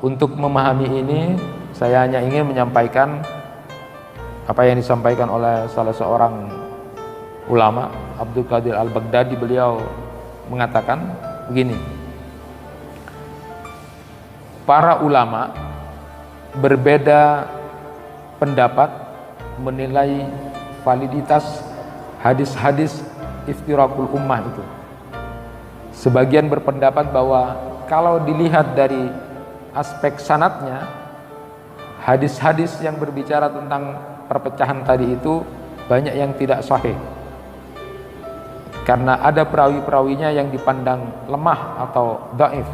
Untuk memahami ini, saya hanya ingin menyampaikan apa yang disampaikan oleh salah seorang ulama, Abdul Qadir Al-Baghdadi. Beliau mengatakan begini, para ulama berbeda pendapat menilai validitas hadis-hadis iftirakul ummah itu. Sebagian berpendapat bahwa kalau dilihat dari aspek sanadnya, hadis-hadis yang berbicara tentang perpecahan tadi itu banyak yang tidak sahih, karena ada perawi-perawinya yang dipandang lemah atau dhaif.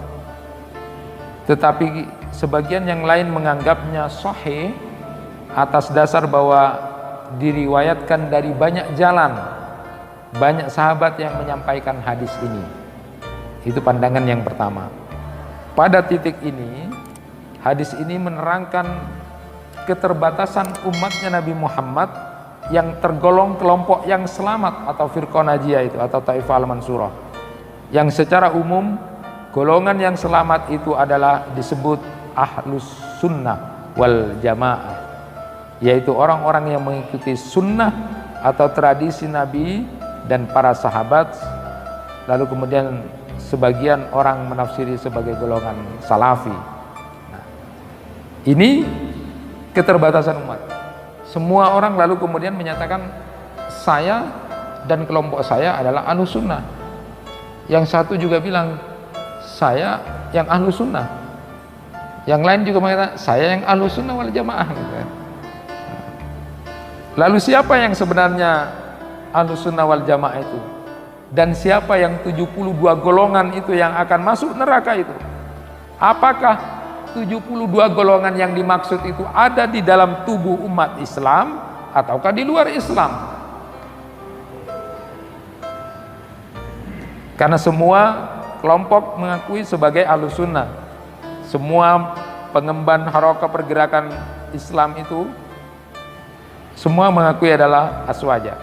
Tetapi sebagian yang lain menganggapnya sahih atas dasar bahwa diriwayatkan dari banyak jalan, banyak sahabat yang menyampaikan hadis ini. Itu pandangan yang pertama. Pada titik ini, hadis ini menerangkan keterbatasan umatnya Nabi Muhammad yang tergolong kelompok yang selamat atau firqah najiyah itu, atau taifah al-mansurah, yang secara umum golongan yang selamat itu adalah disebut ahlus sunnah wal jamaah, yaitu orang-orang yang mengikuti sunnah atau tradisi Nabi dan para sahabat. Lalu kemudian sebagian orang menafsiri sebagai golongan salafi. Nah, ini keterbatasan umat. Semua orang lalu kemudian menyatakan saya dan kelompok saya adalah ahlus sunnah. Yang satu juga bilang saya yang ahlus sunnah. Yang lain juga mengatakan saya yang ahlus sunnah wal jamaah. Lalu siapa yang sebenarnya ahlus sunnah wal jamaah itu? Dan siapa yang 72 golongan itu yang akan masuk neraka itu? Apakah 72 golongan yang dimaksud itu ada di dalam tubuh umat Islam ataukah di luar Islam? Karena semua kelompok mengakui sebagai ahlus sunnah. Semua pengemban harakah pergerakan Islam itu semua mengakui adalah aswaja.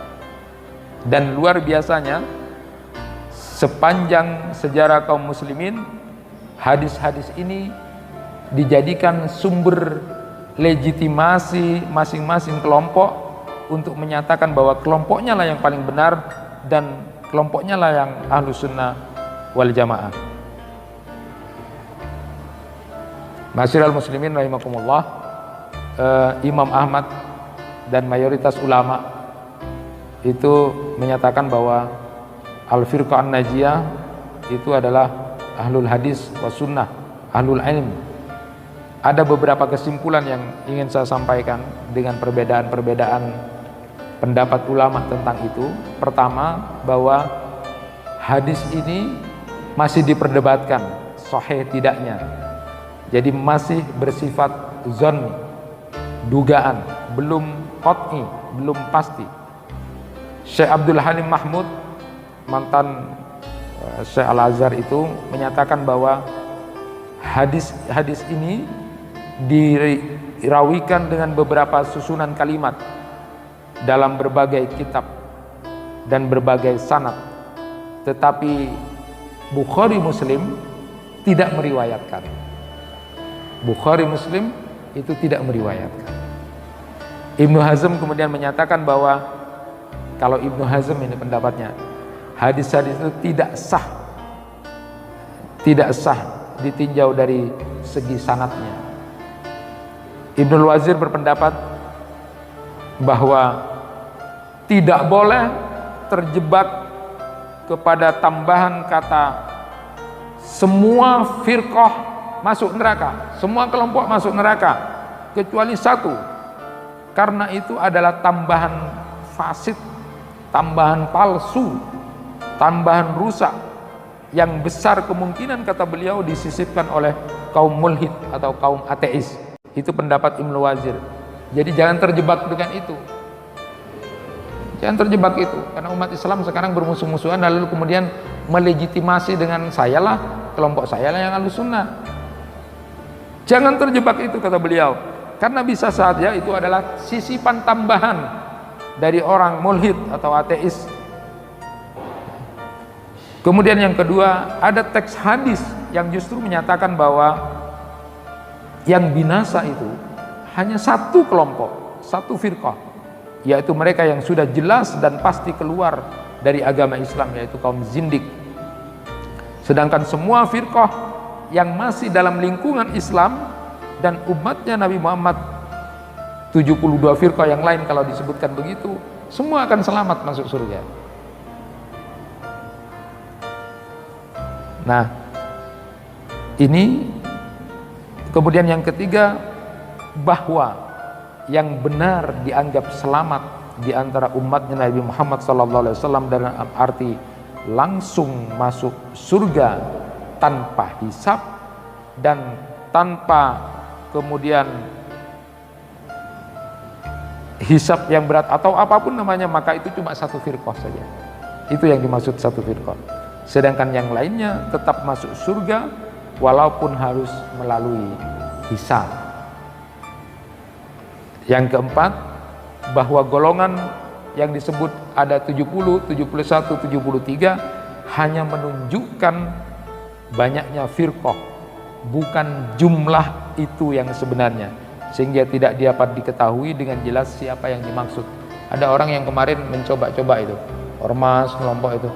Dan luar biasanya, sepanjang sejarah kaum muslimin, hadis-hadis ini dijadikan sumber legitimasi masing-masing kelompok untuk menyatakan bahwa kelompoknya lah yang paling benar dan kelompoknya lah yang ahlus sunnah wal jamaah. Ma'asyiral muslimin rahimakumullah, Imam Ahmad dan mayoritas ulama itu menyatakan bahwa al-firqah an-najiyah itu adalah ahlul hadis wa sunnah, ahlul ilm. Ada beberapa kesimpulan yang ingin saya sampaikan dengan perbedaan-perbedaan pendapat ulama tentang itu. Pertama, bahwa hadis ini masih diperdebatkan sahih tidaknya. Jadi masih bersifat zon, dugaan, belum qat'i, belum pasti. Syekh Abdul Halim Mahmud, mantan Syekh Al-Azhar itu menyatakan bahwa hadis ini dirawikan dengan beberapa susunan kalimat dalam berbagai kitab dan berbagai sanad, tetapi Bukhari Muslim tidak meriwayatkan. Bukhari Muslim itu tidak meriwayatkan. Ibnu Hazm kemudian menyatakan bahwa kalau Ibnu Hazm ini pendapatnya, hadis-hadis itu tidak sah ditinjau dari segi sanadnya. Ibnul Wazir berpendapat bahwa tidak boleh terjebak kepada tambahan kata semua firqah masuk neraka, semua kelompok masuk neraka kecuali satu, karena itu adalah tambahan fasid, tambahan palsu, tambahan rusak yang besar kemungkinan, kata beliau, disisipkan oleh kaum mulhid atau kaum ateis. Itu pendapat Ibnu Wazir. Jadi jangan terjebak dengan itu. Jangan terjebak itu, karena umat Islam sekarang bermusuh-musuhan lalu kemudian melegitimasi dengan sayalah, kelompok saya lah yang ahlus sunnah. Jangan terjebak itu, kata beliau, karena bisa saja itu adalah sisipan tambahan dari orang mulhid atau ateis. Kemudian yang kedua, ada teks hadis yang justru menyatakan bahwa Yang binasa itu hanya satu kelompok, satu firqah, yaitu mereka yang sudah jelas dan pasti keluar dari agama Islam, yaitu kaum zindik. Sedangkan semua firqah yang masih dalam lingkungan Islam dan umatnya Nabi Muhammad, 72 firqah yang lain kalau disebutkan begitu, semua akan selamat masuk surga. Nah, ini kemudian yang ketiga, bahwa yang benar dianggap selamat di antara umatnya Nabi Muhammad SAW dalam arti langsung masuk surga tanpa hisab dan tanpa kemudian hisab yang berat atau apapun namanya, maka itu cuma satu firqah saja. Itu yang dimaksud satu firqah. Sedangkan yang lainnya tetap masuk surga walaupun harus melalui hisab. Yang keempat, bahwa golongan yang disebut ada 70, 71, 73 hanya menunjukkan banyaknya firqah, bukan jumlah itu yang sebenarnya, sehingga tidak dapat diketahui dengan jelas siapa yang dimaksud. Ada orang yang kemarin mencoba-coba itu, ormas kelompok itu,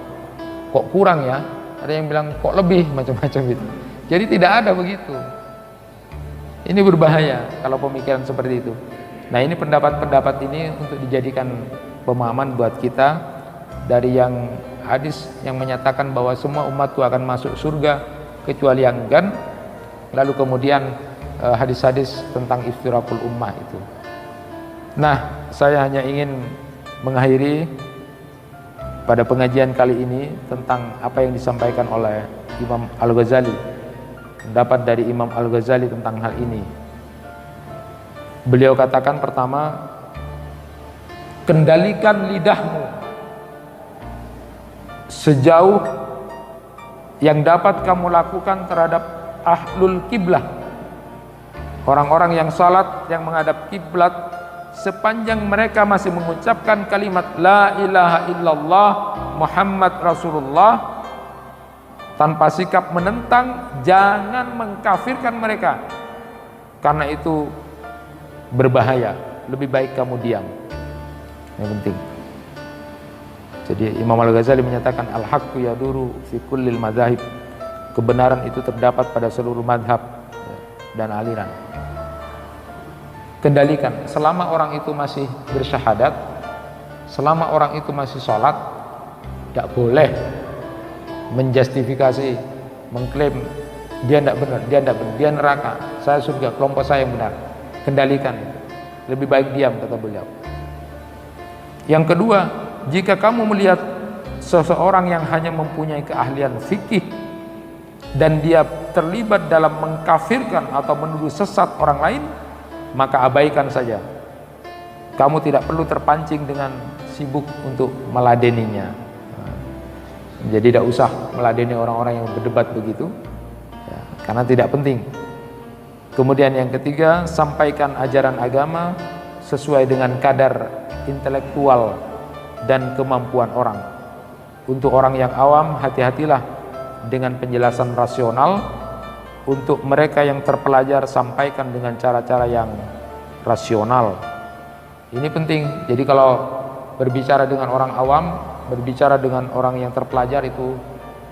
kok kurang ya, ada yang bilang kok lebih, macam-macam itu. Jadi tidak ada begitu. Ini berbahaya kalau pemikiran seperti itu. Nah, ini pendapat-pendapat ini untuk dijadikan pemahaman buat kita dari yang hadis yang menyatakan bahwa semua umatku akan masuk surga kecuali yang enggan, lalu kemudian hadis-hadis tentang iftirakul ummah itu. Nah, saya hanya ingin mengakhiri pada pengajian kali ini tentang apa yang disampaikan oleh Imam Al-Ghazali, pendapat dari Imam Al-Ghazali tentang hal ini. Beliau katakan, pertama, kendalikan lidahmu sejauh yang dapat kamu lakukan terhadap ahlul kiblah, orang-orang yang salat, yang menghadap kiblat, sepanjang mereka masih mengucapkan kalimat la ilaha illallah Muhammad Rasulullah tanpa sikap menentang. Jangan mengkafirkan mereka, karena itu berbahaya. Lebih baik kamu diam. Yang penting. Jadi Imam Al-Ghazali menyatakan al-haqqu yaduru fi kullil madzahib, kebenaran itu terdapat pada seluruh madhab dan aliran. Kendalikan selama orang itu masih bersyahadat, selama orang itu masih sholat, tidak boleh menjustifikasi, mengklaim dia tidak benar, dia neraka, saya surga, kelompok saya yang benar. Kendalikan, lebih baik diam, kata beliau. Yang kedua, jika kamu melihat seseorang yang hanya mempunyai keahlian fikih dan dia terlibat dalam mengkafirkan atau menuduh sesat orang lain, maka abaikan saja. Kamu tidak perlu terpancing dengan sibuk untuk meladeninya. Jadi tidak usah meladeni orang-orang yang berdebat begitu ya, karena tidak penting. Kemudian yang ketiga, sampaikan ajaran agama sesuai dengan kadar intelektual dan kemampuan orang. Untuk orang yang awam, hati-hatilah dengan penjelasan rasional. Untuk mereka yang terpelajar, sampaikan dengan cara-cara yang rasional. Ini penting. Jadi kalau berbicara dengan orang awam, berbicara dengan orang yang terpelajar, itu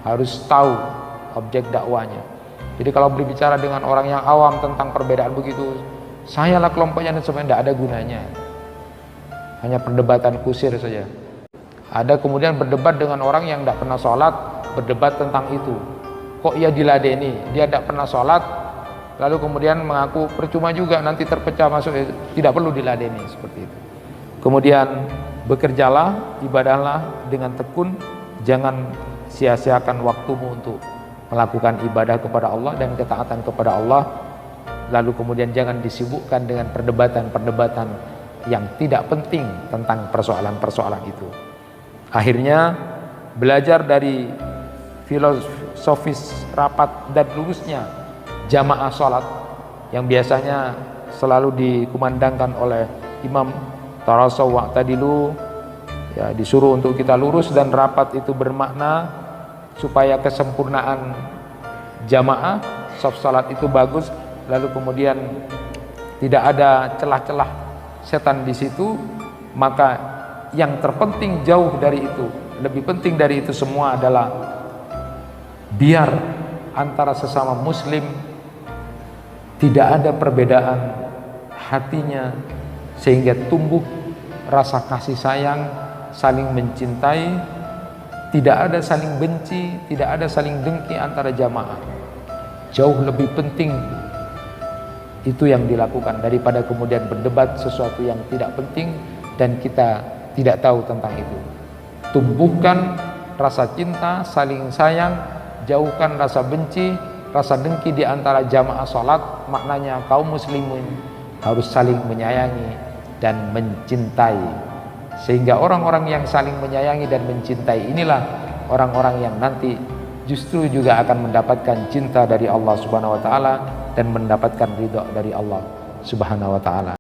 harus tahu objek dakwanya. Jadi kalau berbicara dengan orang yang awam tentang perbedaan begitu, sayalah kelompoknya, dan sebenarnya tidak ada gunanya. Hanya perdebatan kusir saja. Ada kemudian berdebat dengan orang yang tidak pernah sholat, berdebat tentang itu. Kok ia diladeni, dia tidak pernah sholat, lalu kemudian mengaku percuma juga, nanti terpecah masuk, tidak perlu diladeni, seperti itu. Kemudian bekerjalah, ibadahlah dengan tekun, jangan sia-siakan waktumu untuk melakukan ibadah kepada Allah dan ketaatan kepada Allah. Lalu kemudian jangan disibukkan dengan perdebatan-perdebatan yang tidak penting tentang persoalan-persoalan itu. Akhirnya belajar dari filosofis rapat dan lurusnya jamaah sholat yang biasanya selalu dikumandangkan oleh imam, tarasaw wa'tadilu, ya, disuruh untuk kita lurus dan rapat itu bermakna supaya kesempurnaan jamaah saf salat itu bagus, lalu kemudian tidak ada celah-celah setan di situ, maka yang terpenting jauh dari itu, lebih penting dari itu semua adalah biar antara sesama muslim tidak ada perbedaan hatinya, sehingga tumbuh rasa kasih sayang, saling mencintai, tidak ada saling benci, tidak ada saling dengki antara jamaah. Jauh lebih penting itu yang dilakukan daripada kemudian berdebat sesuatu yang tidak penting dan kita tidak tahu tentang itu. Tumbuhkan rasa cinta, saling sayang, jauhkan rasa benci, rasa dengki di antara jamaah salat. Maknanya kaum muslimin harus saling menyayangi dan mencintai, sehingga orang-orang yang saling menyayangi dan mencintai inilah orang-orang yang nanti justru juga akan mendapatkan cinta dari Allah Subhanahu wa taala dan mendapatkan ridha dari Allah Subhanahu wa taala.